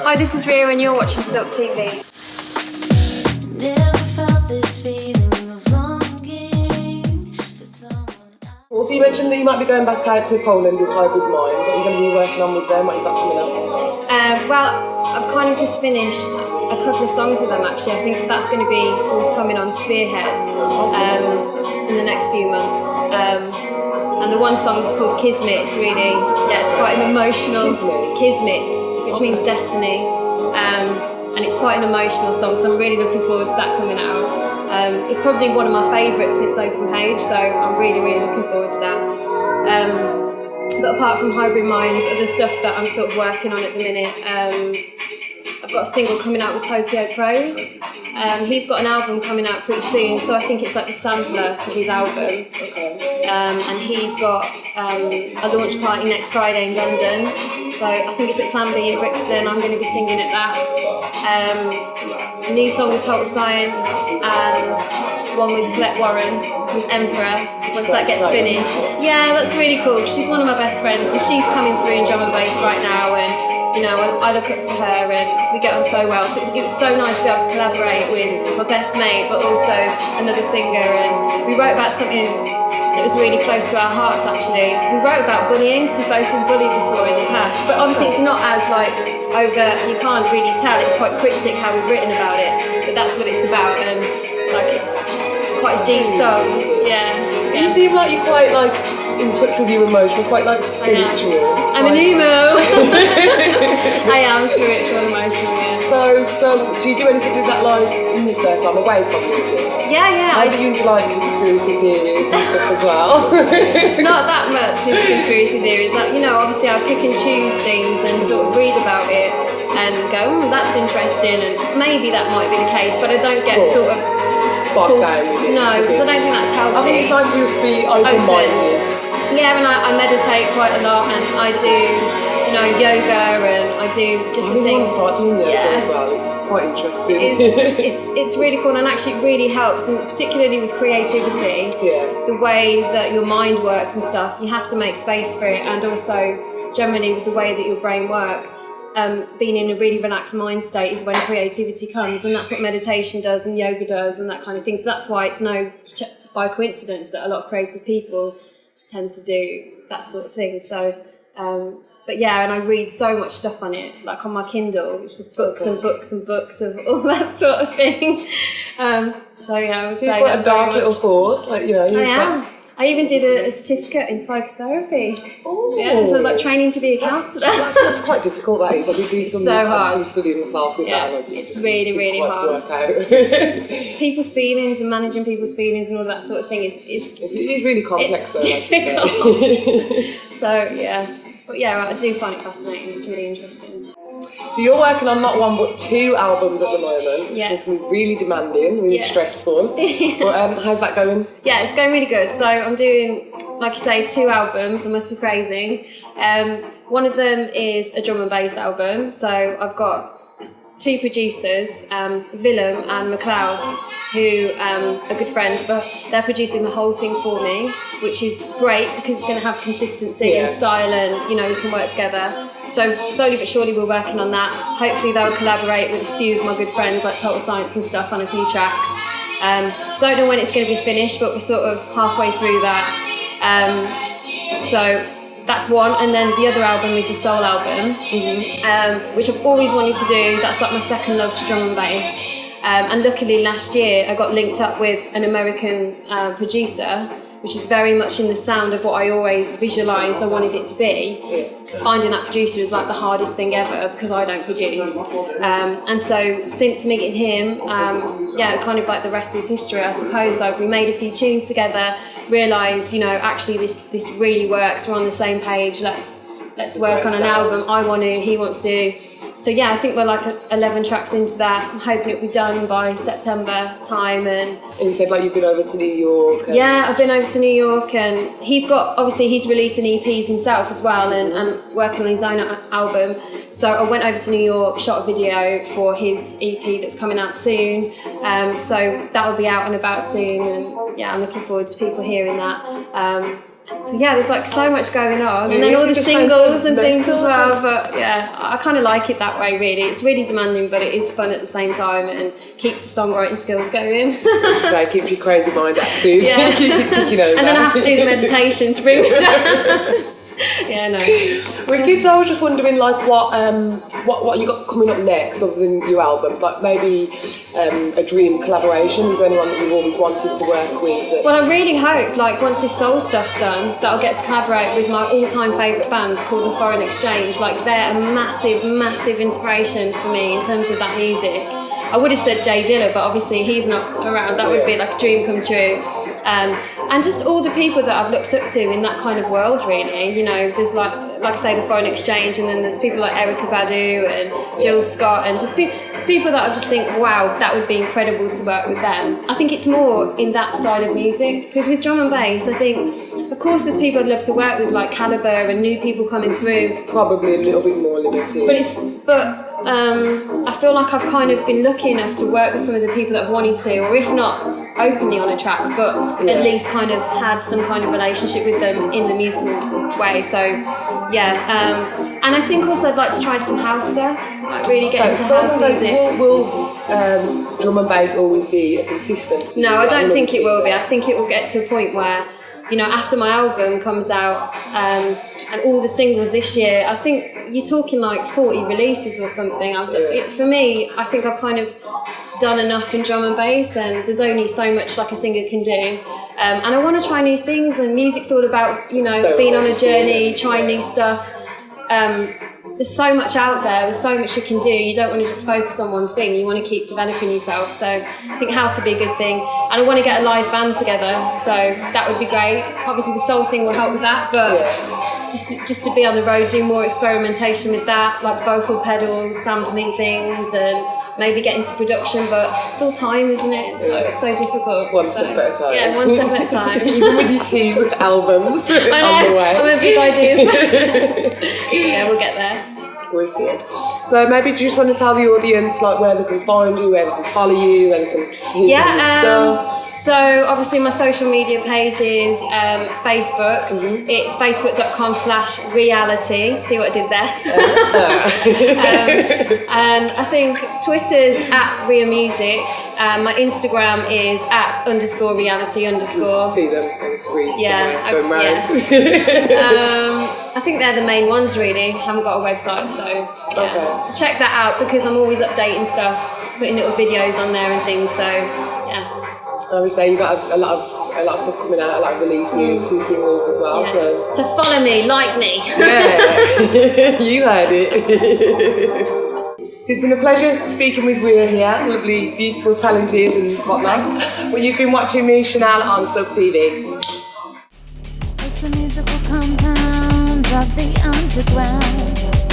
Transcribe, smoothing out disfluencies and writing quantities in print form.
Hi, this is Riya and you're watching Silk TV. Never felt this feeling of longing for someone else. Also, you mentioned that you might be going back out to Poland with Hybrid Minds. What are you going to be working on with them? What have you got coming up? Well, I've kind of just finished a couple of songs with them actually. I think that's going to be forthcoming on Spearhead in the next few months. And the one song's called Kismet. It's really, it's quite an emotional Kismet, which means destiny. And it's quite an emotional song, so I'm really looking forward to that coming out. It's probably one of my favourites since Open Page, so I'm really, really looking forward to that. But apart from Hybrid Minds, other stuff that I'm sort of working on at the minute, I've got a single coming out with Tokyo Pros. He's got an album coming out pretty soon, so I think it's like the sampler to his album. And he's got a launch party next Friday in London, so I think it's at Plan B in Brixton. I'm going to be singing at that. A new song with Total Science and one with Colette Warren with Emperor once that gets finished. Yeah, that's really cool. She's one of my best friends, so she's coming through in drum and bass right now, and you know, I look up to her and we get on so well. So it was so nice to be able to collaborate with my best mate, but also another singer. And we wrote about something that was really close to our hearts, actually. We wrote about bullying, because we've both been bullied before in the past. But obviously it's not as like over, you can't really tell. It's quite cryptic how we've written about it. But that's what it's about. And like it's quite a deep song. Yeah. You seem like you're quite like in touch with your emotion, quite like spiritual. I'm an emo. I am spiritual and emotional, yeah. So do you do anything with that like in your spare time away from music? Yeah. How do you into like conspiracy theories and stuff as well? Not that much into conspiracy theories. Like, you know, obviously I pick and choose things and sort of read about it and go, that's interesting, and maybe that might be the case, but I don't get sort of bogged down with it. No, because I don't think that's healthy. I think it's nice to just be open-minded. Yeah, and I meditate quite a lot, and I do, you know, yoga, and I do different things. I start doing yoga as well. It's quite interesting. It's really cool, and actually it really helps, and particularly with creativity. Yeah. The way that your mind works and stuff, you have to make space for it, and also generally with the way that your brain works. Being in a really relaxed mind state is when creativity comes, and that's what meditation does and yoga does and that kind of thing. So that's why it's by coincidence that a lot of creative people tend to do that sort of thing. So, but yeah, and I read so much stuff on it, like on my Kindle, it's just books and books and books of all that sort of thing. So yeah, I would say quite a dark little course, like, you know. I am. I even did a certificate in psychotherapy. Oh. Yeah, so I was like training to be a counsellor. That's quite difficult, that is. I did do some studying myself with that. Like, it's really, really hard. just people's feelings and managing people's feelings and all that sort of thing is really complex. It's difficult. So yeah, but yeah, I do find it fascinating. It's really interesting. So you're working on not one but two albums at the moment, which must be really demanding, really stressful. But how's that going? Yeah, it's going really good. So I'm doing, like you say, two albums. I must be crazy. One of them is a drum and bass album. So I've got two producers, Willem and McLeod, who are good friends, but they're producing the whole thing for me, which is great because it's going to have consistency and style, and you know, we can work together. So slowly but surely we're working on that. Hopefully they'll collaborate with a few of my good friends like Total Science and stuff on a few tracks. Don't know when it's going to be finished, but we're sort of halfway through that. So that's one, and then the other album is a soul album, which I've always wanted to do. That's like my second love to drum and bass. And luckily last year I got linked up with an American producer, which is very much in the sound of what I always visualised I wanted it to be. Because finding that producer is like the hardest thing ever, because I don't produce. And so since meeting him, kind of like the rest is history, I suppose. Like, we made a few tunes together, realised, you know, actually this really works, we're on the same page, let's work on an album. I want to, he wants to. So yeah, I think we're like 11 tracks into that. I'm hoping it'll be done by September time. And you said like you've been over to New York. Yeah, I've been over to New York, and he's releasing EPs himself as well, and working on his own album. So I went over to New York, shot a video for his EP that's coming out soon. So that will be out and about soon, and yeah, I'm looking forward to people hearing that. So yeah, there's like so much going on, and then all the singles and things as well. But yeah, I kind of like it that way. Really, it's really demanding, but it is fun at the same time, and keeps the songwriting skills going. So it keeps your crazy mind active. Yeah. Keeps it ticking over. And then I have to do the meditation to bring it down. Yeah, no. With kids, I was just wondering, like, what you got coming up next, other than your albums? Like maybe a dream collaboration. Is there anyone that you've always wanted to work with? Well, I really hope, like, once this soul stuff's done, that I'll get to collaborate with my all-time favourite band called The Foreign Exchange. Like, they're a massive, massive inspiration for me in terms of that music. I would have said Jay Dilla, but obviously he's not around. That would be like a dream come true. And just all the people that I've looked up to in that kind of world, really. You know, there's like I say, The Foreign Exchange, and then there's people like Erykah Badu and Jill Scott, and just people that I just think, wow, that would be incredible to work with them. I think it's more in that style of music, because with drum and bass, I think, of course, there's people I'd love to work with, like Calibre and new people coming through. Probably a little bit more limited. I feel like I've kind of been lucky enough to work with some of the people that I've wanted to, or if not openly on a track, but at least kind of had some kind of relationship with them in the musical way. So yeah, and I think also I'd like to try some house stuff, like really get into house music. Will drum and bass always be a consistent? No, I don't think it will be. I think it will get to a point where, you know, after my album comes out, and all the singles this year, I think you're talking like 40 releases or something. For me, I think I've kind of done enough in drum and bass, and there's only so much like a singer can do. And I want to try new things, and music's all about, you know, being on a journey, trying new stuff. There's so much out there, there's so much you can do. You don't want to just focus on one thing, you want to keep developing yourself. So I think house would be a good thing. And I want to get a live band together, so that would be great. Obviously the soul thing will help with that, but just to be on the road, do more experimentation with that, like vocal pedals, sampling things, and maybe get into production. But it's all time, isn't it? It's so difficult. One step at a time. Yeah, one step at a time. Even with your 2 albums on the way. I'm a big ideas. Yeah, we'll get there. Wicked. So maybe do you just want to tell the audience like where they can find you, where they can follow you, where they can hear some of your stuff? So obviously my social media page is Facebook. It's facebook.com/reality. See what I did there? And I think Twitter's @Riya Music. My Instagram is @_reality_. See them on the screen. I think they're the main ones really. I haven't got a website, so So check that out, because I'm always updating stuff, putting little videos on there and things. So yeah. I would say you've got a lot of stuff coming out, a lot of releases, a few singles as well. Yeah. So follow me, like me. Yeah, you heard it. So it's been a pleasure speaking with Riya here, lovely, beautiful, talented and whatnot. Well, you've been watching me, Chanel, on Sub TV. It's the musical compounds of the underground.